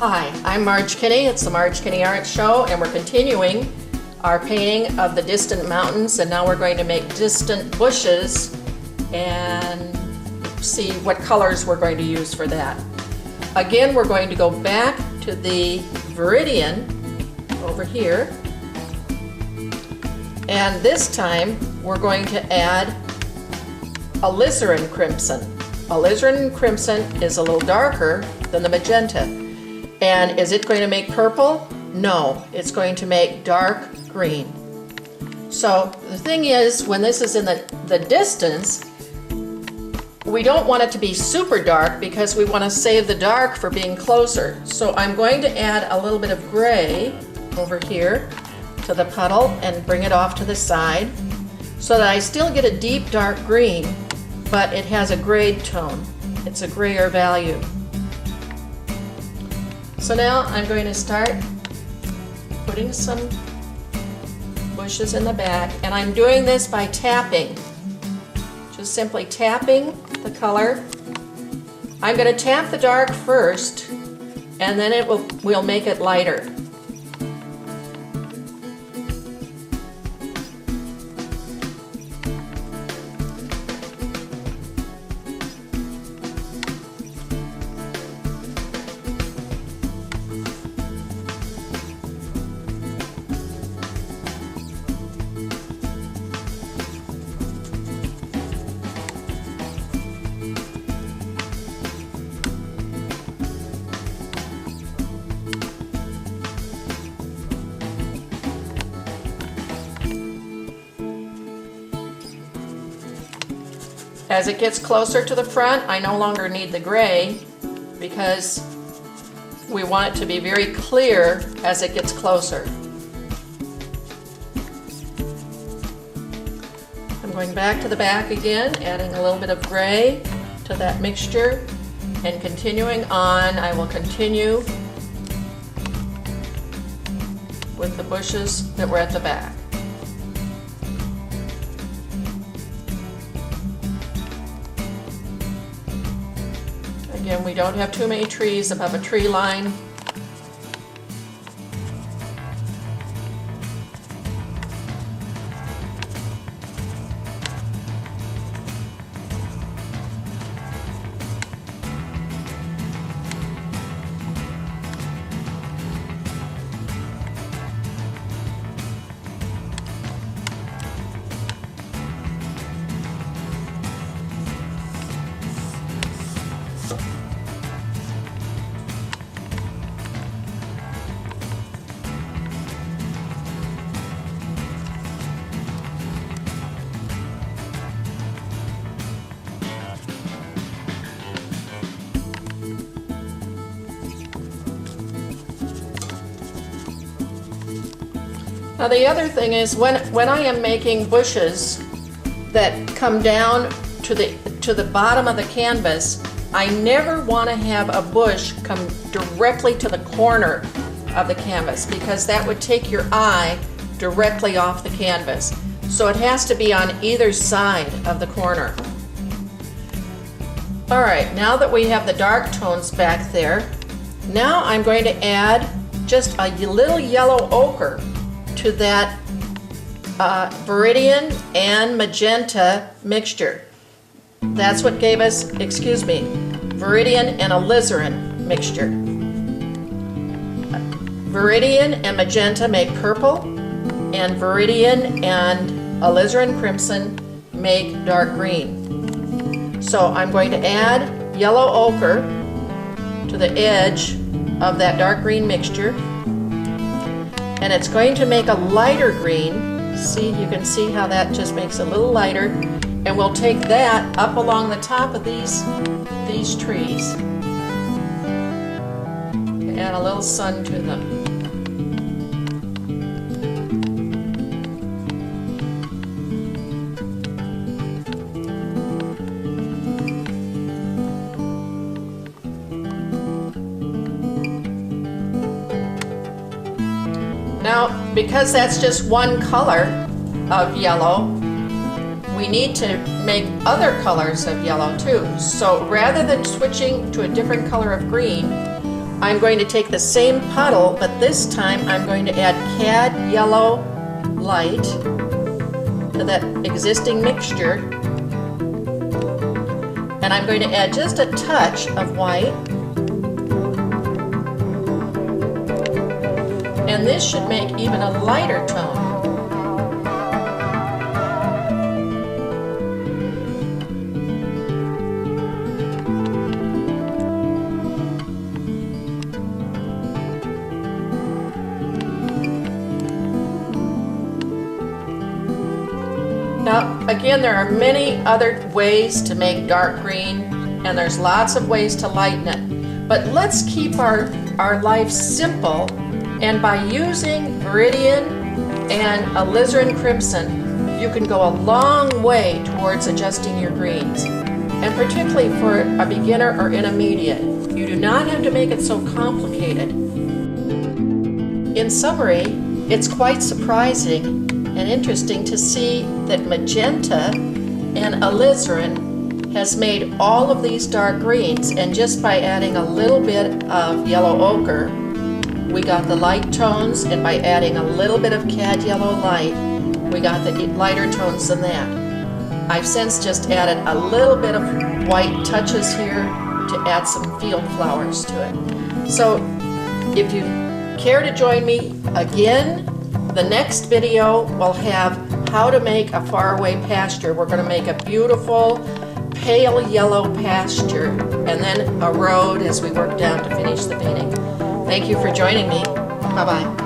Hi, I'm Marge Kinney. It's the Marge Kinney Art Show, and we're continuing our painting of the distant mountains, and now we're going to make distant bushes and see what colors we're going to use for that. Again, we're going to go back to the Viridian over here, and this time we're going to add alizarin crimson. Alizarin crimson is a little darker than the magenta. And is it going to make purple? No, it's going to make dark green. So the thing is, when this is in the distance, we don't want it to be super dark because we want to save the dark for being closer. So I'm going to add a little bit of gray over here to the puddle and bring it off to the side so that I still get a deep dark green, but it has a grade tone. It's a grayer value. So now I'm going to start putting some bushes in the back, and I'm doing this by tapping. Just simply tapping the color. I'm going to tap the dark first, and then we'll make it lighter. As it gets closer to the front, I no longer need the gray because we want it to be very clear as it gets closer. I'm going back to the back again, adding a little bit of gray to that mixture, and continuing on. I will continue with the bushes that were at the back. Again, we don't have too many trees above a tree line. Now the other thing is, when I am making bushes that come down to the bottom of the canvas, I never want to have a bush come directly to the corner of the canvas because that would take your eye directly off the canvas. So it has to be on either side of the corner. Alright, now that we have the dark tones back there, now I'm going to add just a little yellow ochre to that Viridian and magenta mixture. That's what gave us, Viridian and alizarin mixture. Viridian and magenta make purple, and Viridian and alizarin crimson make dark green. So I'm going to add yellow ochre to the edge of that dark green mixture, and it's going to make a lighter green. See, you can see how that just makes it a little lighter, and we'll take that up along the top of these trees and add a little sun to them. Now, because that's just one color of yellow, we need to make other colors of yellow too. So rather than switching to a different color of green, I'm going to take the same puddle, but this time I'm going to add cad yellow light to that existing mixture. And I'm going to add just a touch of white. And this should make even a lighter tone. Now, again, there are many other ways to make dark green, and there's lots of ways to lighten it. But let's keep our life simple, and by using Viridian and alizarin crimson, you can go a long way towards adjusting your greens. And particularly for a beginner or intermediate, you do not have to make it so complicated. In summary, it's quite surprising and interesting to see that magenta and alizarin has made all of these dark greens, and just by adding a little bit of yellow ochre, we got the light tones, and by adding a little bit of cad yellow light, we got the lighter tones than that. I've since just added a little bit of white touches here to add some field flowers to it. So if you care to join me again, the next video will have how to make a faraway pasture. We're going to make a beautiful pale yellow pasture, and then a road as we work down to finish the painting. Thank you for joining me. Bye-bye.